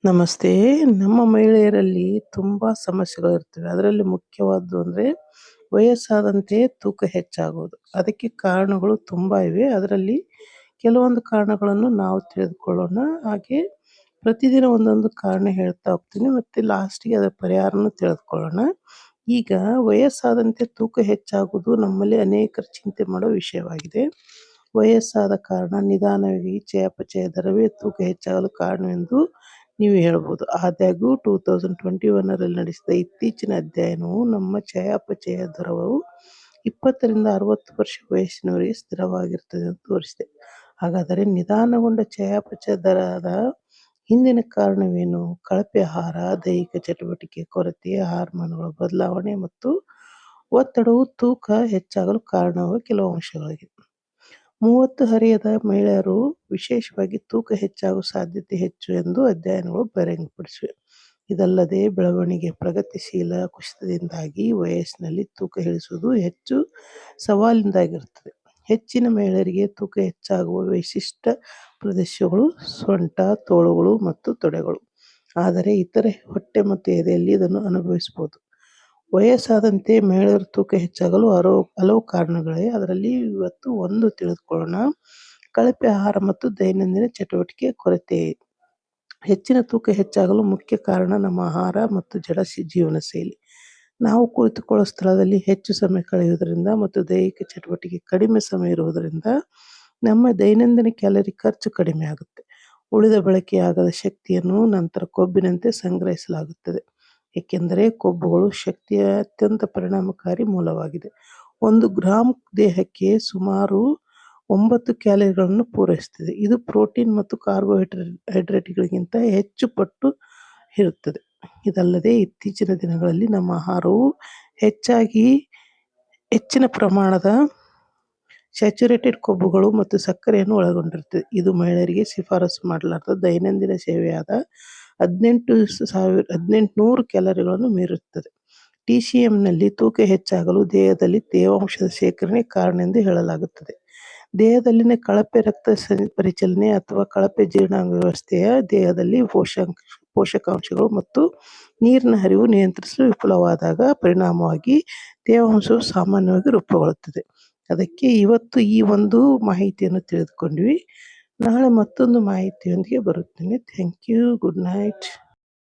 ನಮಸ್ತೆ. ನಮ್ಮ ಮಹಿಳೆಯರಲ್ಲಿ ತುಂಬಾ ಸಮಸ್ಯೆಗಳಿರ್ತವೆ. ಅದರಲ್ಲಿ ಮುಖ್ಯವಾದ್ದು ಅಂದ್ರೆ ವಯಸ್ಸಾದಂತೆ ತೂಕ ಹೆಚ್ಚಾಗುವುದು. ಅದಕ್ಕೆ ಕಾರಣಗಳು ತುಂಬಾ ಇವೆ. ಅದರಲ್ಲಿ ಕೆಲವೊಂದು ಕಾರಣಗಳನ್ನು ನಾವು ತಿಳಿದುಕೊಳ್ಳೋಣ. ಹಾಗೆ ಪ್ರತಿದಿನ ಒಂದೊಂದು ಕಾರಣ ಹೇಳ್ತಾ ಹೋಗ್ತೀನಿ ಮತ್ತೆ ಲಾಸ್ಟ್‌ಗೆ ಅದರ ಪರಿಹಾರನೂ ತಿಳಿದುಕೊಳ್ಳೋಣ. ಈಗ ವಯಸ್ಸಾದಂತೆ ತೂಕ ಹೆಚ್ಚಾಗುವುದು ನಮ್ಮಲ್ಲಿ ಅನೇಕರು ಚಿಂತೆ ಮಾಡೋ ವಿಷಯವಾಗಿದೆ. ವಯಸ್ಸಾದ ಕಾರಣ ನಿಧಾನವಾಗಿ ಚಯಾಪಚಯ ದರವೇ ತೂಕ ಹೆಚ್ಚಾಗಲು ಕಾರಣವೆಂದು ನೀವು ಹೇಳ್ಬೋದು. ಆದಾಗ್ಯೂ 2021ರಲ್ಲಿ ನಡೆಸಿದ ಇತ್ತೀಚಿನ ಅಧ್ಯಯನವು ನಮ್ಮ ಚಯಾಪಚಯ ದರವು 20ರಿಂದ 60 ವರ್ಷ ವಯಸ್ಸಿನವರಿಗೆ ಸ್ಥಿರವಾಗಿರುತ್ತದೆ ಎಂದು ತೋರಿಸಿದೆ. ಹಾಗಾದರೆ ನಿಧಾನಗೊಂಡ ಚಯಾಪಚಯ ದರದ ಹಿಂದಿನ ಕಾರಣವೇನು? ಕಳಪೆ ಆಹಾರ, ದೈಹಿಕ ಚಟುವಟಿಕೆ ಕೊರತೆ, ಹಾರ್ಮೋನುಗಳ ಬದಲಾವಣೆ ಮತ್ತು ಒತ್ತಡವು ತೂಕ ಹೆಚ್ಚಾಗಲು ಕಾರಣವಾಗುವ ಕೆಲವು ಅಂಶಗಳಾಗಿವೆ. 30 ಹರೆಯದ ಮಹಿಳೆಯರು ವಿಶೇಷವಾಗಿ ತೂಕ ಹೆಚ್ಚಾಗುವ ಸಾಧ್ಯತೆ ಹೆಚ್ಚು ಎಂದು ಅಧ್ಯಯನಗಳು ಬಹಿರಂಗಪಡಿಸಿವೆ. ಇದಲ್ಲದೆ ಬೆಳವಣಿಗೆ ಪ್ರಗತಿಶೀಲ ಕುಸಿತದಿಂದಾಗಿ ವಯಸ್ಸಿನಲ್ಲಿ ತೂಕ ಇಳಿಸುವುದು ಹೆಚ್ಚು ಸವಾಲಿನದಾಗಿರುತ್ತದೆ. ಹೆಚ್ಚಿನ ಮಹಿಳೆಯರಿಗೆ ತೂಕ ಹೆಚ್ಚಾಗುವ ವಿಶಿಷ್ಟ ಪ್ರದೇಶಗಳು ಸೊಂಟ, ತೋಳುಗಳು ಮತ್ತು ತೊಡೆಗಳು. ಆದರೆ ಇತರೆ ಹೊಟ್ಟೆ ಮತ್ತು ಎದೆಯಲ್ಲಿ ಇದನ್ನು ಅನುಭವಿಸಬಹುದು. ವಯಸ್ಸಾದಂತೆ ಮಹಿಳೆಯರ ತೂಕ ಹೆಚ್ಚಾಗಲು ಹಲವು ಕಾರಣಗಳಿವೆ. ಅದರಲ್ಲಿ ಇವತ್ತು ಒಂದು ತಿಳಿದುಕೊಳ್ಳೋಣ. ಕಳಪೆ ಆಹಾರ ಮತ್ತು ದೈನಂದಿನ ಚಟುವಟಿಕೆ ಕೊರತೆ. ಹೆಚ್ಚಿನ ತೂಕ ಹೆಚ್ಚಾಗಲು ಮುಖ್ಯ ಕಾರಣ ನಮ್ಮ ಆಹಾರ ಮತ್ತು ಜಡ ಜೀವನ ಶೈಲಿ. ನಾವು ಕುಳಿತುಕೊಳ್ಳುವ ಸ್ಥಳದಲ್ಲಿ ಹೆಚ್ಚು ಸಮಯ ಕಳೆಯುವುದರಿಂದ ಮತ್ತು ದೈಹಿಕ ಚಟುವಟಿಕೆ ಕಡಿಮೆ ಸಮಯ ಇರುವುದರಿಂದ ನಮ್ಮ ದೈನಂದಿನ ಕ್ಯಾಲರಿ ಖರ್ಚು ಕಡಿಮೆ ಆಗುತ್ತೆ. ಉಳಿದ ಬಳಕೆಯಾಗದ ಶಕ್ತಿಯನ್ನು ನಂತರ ಕೊಬ್ಬಿನಂತೆ ಸಂಗ್ರಹಿಸಲಾಗುತ್ತದೆ. ಏಕೆಂದರೆ ಕೊಬ್ಬುಗಳು ಶಕ್ತಿಯ ಅತ್ಯಂತ ಪರಿಣಾಮಕಾರಿ ಮೂಲವಾಗಿದೆ. 1 ಗ್ರಾಂ ದೇಹಕ್ಕೆ ಸುಮಾರು 9 ಕ್ಯಾಲರಿಗಳನ್ನು ಪೂರೈಸುತ್ತದೆ. ಇದು ಪ್ರೋಟೀನ್ ಮತ್ತು ಕಾರ್ಬೋಹೈಡ್ರೇಟ್‌ಗಳಿಗಿಂತ ಹೆಚ್ಚು ಪಟ್ಟು ಇರುತ್ತದೆ. ಇದಲ್ಲದೆ ಇತ್ತೀಚಿನ ದಿನಗಳಲ್ಲಿ ನಮ್ಮ ಆಹಾರವು ಹೆಚ್ಚಿನ ಪ್ರಮಾಣದ ಸ್ಯಾಚುರೇಟೆಡ್ ಕೊಬ್ಬುಗಳು ಮತ್ತು ಸಕ್ಕರೆಯನ್ನು ಒಳಗೊಂಡಿರುತ್ತದೆ. ಇದು ಮಹಿಳೆಯರಿಗೆ ಶಿಫಾರಸು ಮಾಡಲಾದ ದೈನಂದಿನ ಸೇವೆಯಾದ 1800 ಕ್ಯಾಲರಿಗಳನ್ನು ಮೀರುತ್ತದೆ. ಟಿಸಿಎಂನಲ್ಲಿ ತೂಕ ಹೆಚ್ಚಾಗಲು ದೇಹದಲ್ಲಿ ತೇವಾಂಶದ ಶೇಖರಣೆ ಕಾರಣ ಎಂದು ಹೇಳಲಾಗುತ್ತದೆ. ದೇಹದಲ್ಲಿನ ಕಳಪೆ ರಕ್ತ ಪರಿಚಲನೆ ಅಥವಾ ಕಳಪೆ ಜೀರ್ಣಾಂಗ ವ್ಯವಸ್ಥೆಯ ದೇಹದಲ್ಲಿ ಪೋಷಕಾಂಶಗಳು ಮತ್ತು ನೀರಿನ ಹರಿವು ನಿಯಂತ್ರಿಸಲು ವಿಫಲವಾದಾಗ ಪರಿಣಾಮವಾಗಿ ತೇವಾಂಶವು ಸಾಮಾನ್ಯವಾಗಿ ರೂಪುಗೊಳ್ಳುತ್ತದೆ. ಅದಕ್ಕೆ ಇವತ್ತು ಈ ಒಂದು ಮಾಹಿತಿಯನ್ನು ತಿಳಿದುಕೊಂಡ್ವಿ. ನಾಳೆ ಮತ್ತೊಂದು ಮಾಹಿತಿಯೊಂದಿಗೆ ಬರುತ್ತೇನೆ. Thank you. Good night.